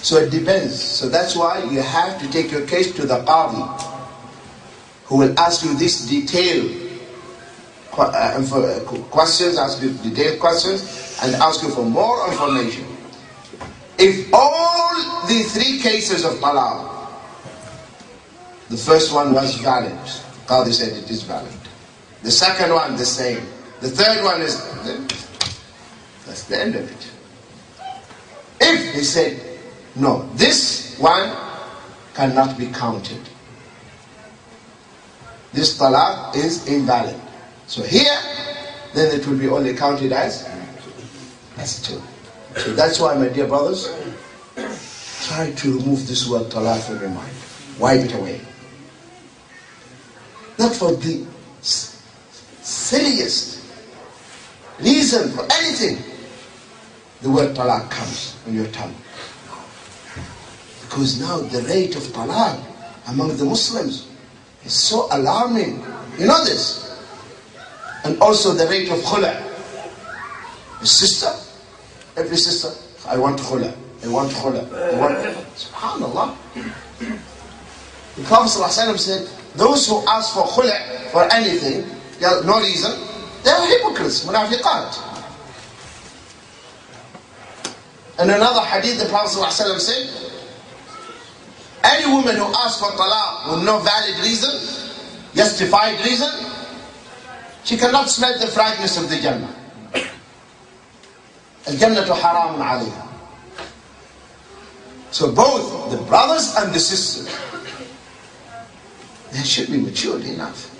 So it depends. So that's why you have to take your case to the qadi, who will ask you this detailed questions, ask you detailed questions, and ask you for more information. If all the three cases of talaq, the first one was valid, qadi said it is valid. The second one the same. The third one is, that's the end of it. If he said, no, this one cannot be counted, this talaq is invalid, so here, then it will be only counted as two. So that's why, my dear brothers, try to remove this word talaq from your mind. Wipe it away. Not for the silliest reason for anything, the word talaq comes on your tongue. Because now the rate of talaq among the Muslims is so alarming. You know this. And also the rate of khula. A sister, every sister, I want khula, I want khula, I want... Subhanallah. The Prophet ﷺ said, those who ask for khula for anything, no reason, they are hypocrites, munafiqat. In another hadith, the Prophet ﷺ said, any woman who asks for talaq with no valid reason, justified reason, she cannot smell the fragrance of the Jannah. Al-Jannatu haramun alayha. So both the brothers and the sisters, they should be matured enough.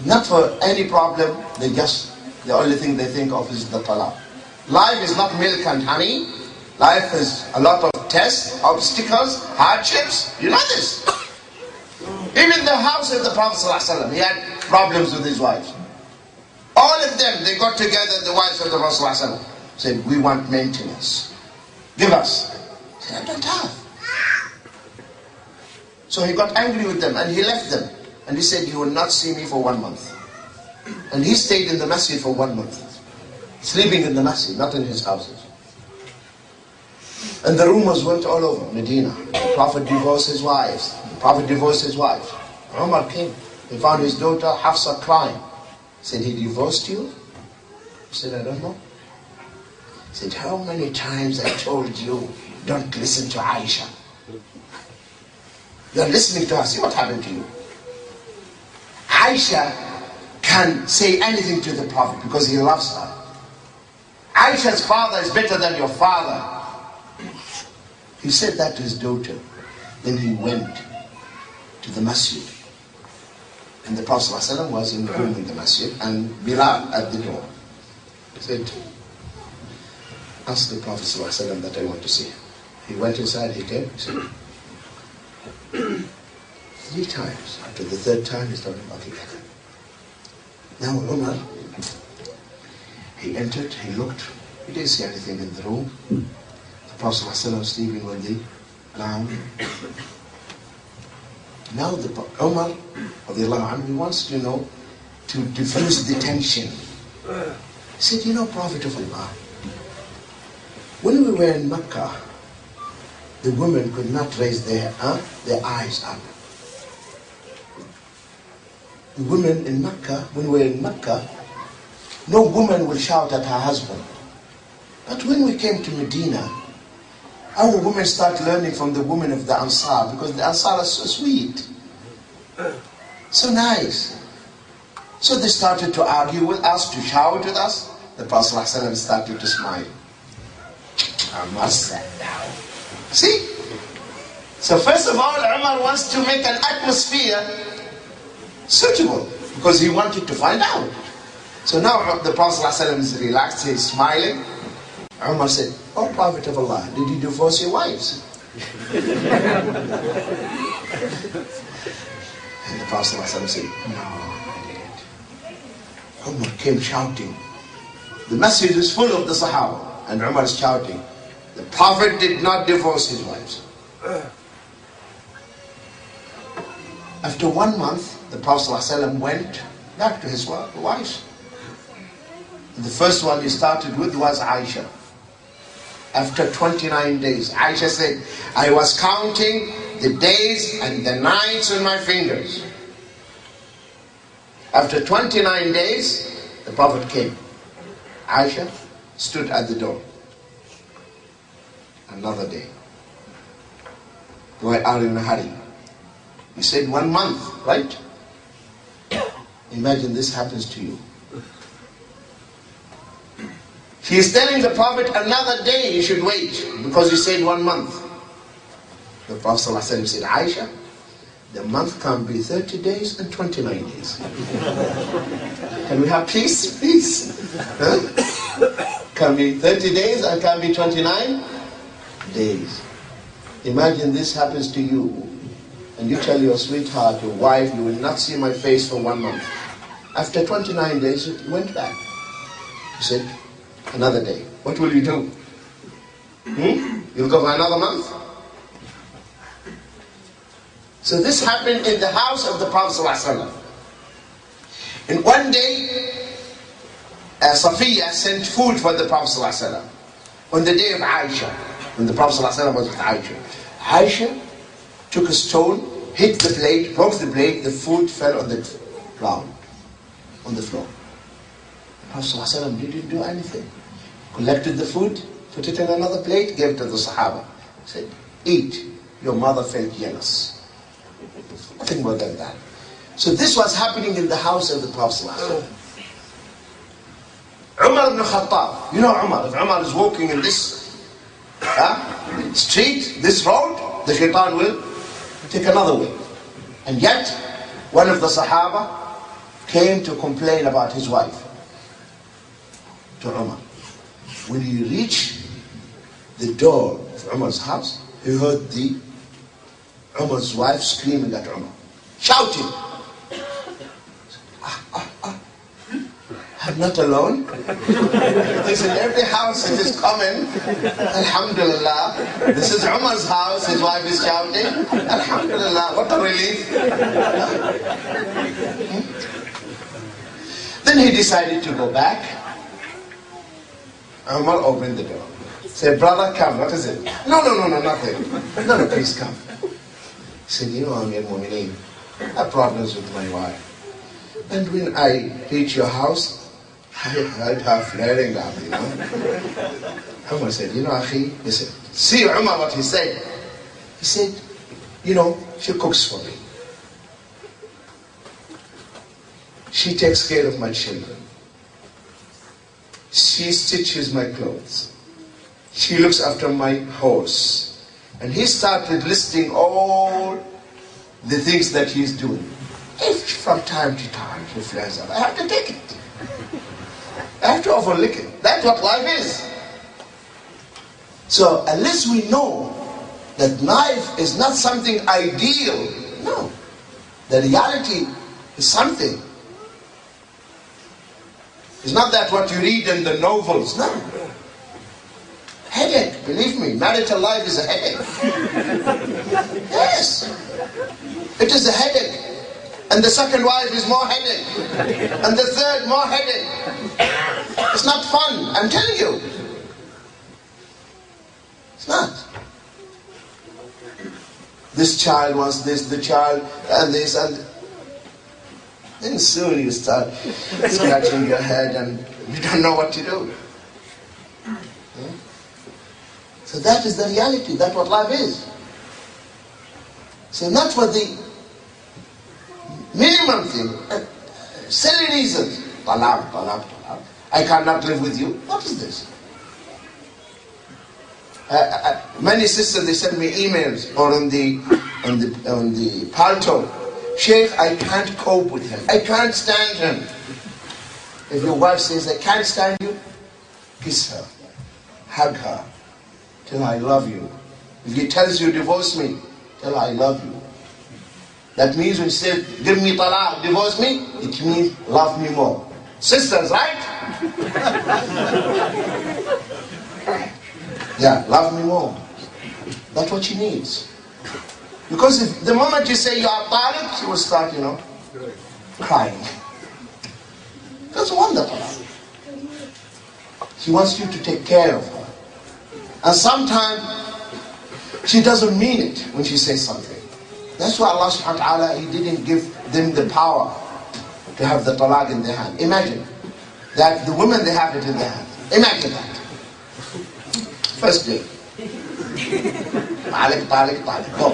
Not for any problem, the only thing they think of is the talaq. Life is not milk and honey. Life is a lot of tests, obstacles, hardships. You know this. Even the house of the Prophet ﷺ, he had problems with his wives. All of them, they got together, the wives of the Prophet ﷺ, said, we want maintenance. Give us. He said, I don't have. So he got angry with them and he left them. And he said, you will not see me for 1 month. And he stayed in the masjid for 1 month. Sleeping in the masjid, not in his houses. And the rumors went all over Medina. The Prophet divorced his wives. The Prophet divorced his wife. Umar came. He found his daughter Hafsa crying. He said, he divorced you? He said, I don't know. He said, how many times I told you, don't listen to Aisha. You're listening to her. See what happened to you. Aisha can say anything to the Prophet because he loves her. Aisha's father is better than your father. He said that to his daughter. Then he went to the masjid. And the Prophet ﷺ was in the room in the masjid and Bilal at the door. He said, ask the Prophet ﷺ that I want to see him. He went inside, he came, he said, 3 times. After the 3rd time, he started walking back. Now Umar, he entered, he looked, he didn't see anything in the room. The Prophet ﷺ sleeping on the ground. Now Umar, he wants to know, to diffuse the tension. He said, you know, Prophet of Allah, when we were in Mecca, the women could not raise their eyes up. The women in Mecca, when we were in Mecca, no woman will shout at her husband. But when we came to Medina, our women start learning from the women of the Ansar, because the Ansar are so sweet, so nice. So they started to argue with us, to shout with us. The Prophet ﷺ started to smile. Umar sat down. See? So first of all, Umar wants to make an atmosphere suitable, because he wanted to find out. So now the Prophet ﷺ is relaxed, he's smiling. Umar said, oh Prophet of Allah, did you divorce your wives? And the Prophet ﷺ said, no, I didn't. Umar came shouting. The message is full of the Sahaba, and Umar is shouting, the Prophet did not divorce his wives. After 1 month, the Prophet ﷺ went back to his wives. And the first one he started with was Aisha. after 29 days. Aisha said, I was counting the days and the nights on my fingers. After 29 days, the Prophet came. Aisha stood at the door. Another day. We are in a hurry. You said 1 month, right? Imagine this happens to you. He is telling the Prophet another day you should wait because you said 1 month. The Prophet ﷺ said, Aisha, the month can be 30 days and 29 days. Can we have peace? Peace. Huh? Can be 30 days and can be 29 days. Imagine this happens to you and you tell your sweetheart, your wife, you will not see my face for 1 month. After 29 days, it went back. You said, another day. What will you do? You'll go for another month? So this happened in the house of the Prophet ﷺ. And one day, Safiya sent food for the Prophet ﷺ. On the day of Aisha, when the Prophet ﷺ was with Aisha. Aisha took a stone, hit the plate, broke the plate, the food fell on the ground, on the floor. The Prophet ﷺ didn't do anything. Collected the food, put it in another plate, gave it to the Sahaba. Said, eat. Your mother felt jealous. Nothing more than that. So this was happening in the house of the Prophet ﷺ. Umar ibn Khattab, you know Umar, if Umar is walking in this street, this road, the shaitan will take another way. And yet, one of the Sahaba came to complain about his wife to Umar. When he reached the door of Umar's house, he heard Umar's wife screaming at Umar, shouting, I'm not alone. This in every house it is common. Alhamdulillah. This is Umar's house, his wife is shouting. Alhamdulillah, what a relief. Then he decided to go back. Umar opened the door. Said, brother, come, what is it? No, nothing. No, please come. He said, you know, Amir Mu'mineen, I have problems with my wife. And when I reach your house, I heard her flaring up, you know. Umar said, you know, Akhi, he said, see Umar what he said. He said, you know, she cooks for me. She takes care of my children. She stitches my clothes. She looks after my horse. And he started listing all the things that he's doing. If from time to time she flares up, I have to take it. I have to overlook it. That's what life is. So unless we know that life is not something ideal, no. The reality is something. It's not that what you read in the novels, no. Headache, believe me, marital life is a headache. Yes, it is a headache. And the second wife is more headache. And the third, more headache. It's not fun, I'm telling you. It's not. This child wants this, the child, and this, and then soon you start scratching your head and you don't know what to do. So that is the reality, that's what life is. So not for the minimum thing, silly reasons. Talaq. I cannot live with you. What is this? Many sisters, they send me emails or on the palto. Sheikh, I can't cope with him. I can't stand him. If your wife says, I can't stand you, kiss her, hug her, tell her I love you. If he tells you divorce me, tell her I love you. That means when you say, give me talaq, divorce me, it means love me more. Sisters, right? Yeah, love me more. That's what she needs. Because if the moment you say you are tariq, she will start, crying. That's wonderful. She wants you to take care of her. And sometimes she doesn't mean it when she says something. That's why Allah subhanahu wa ta'ala, He didn't give them the power to have the talaq in their hand. Imagine that the women, they have it in their hand. Imagine that. First day. Talik, talik, talik. Go.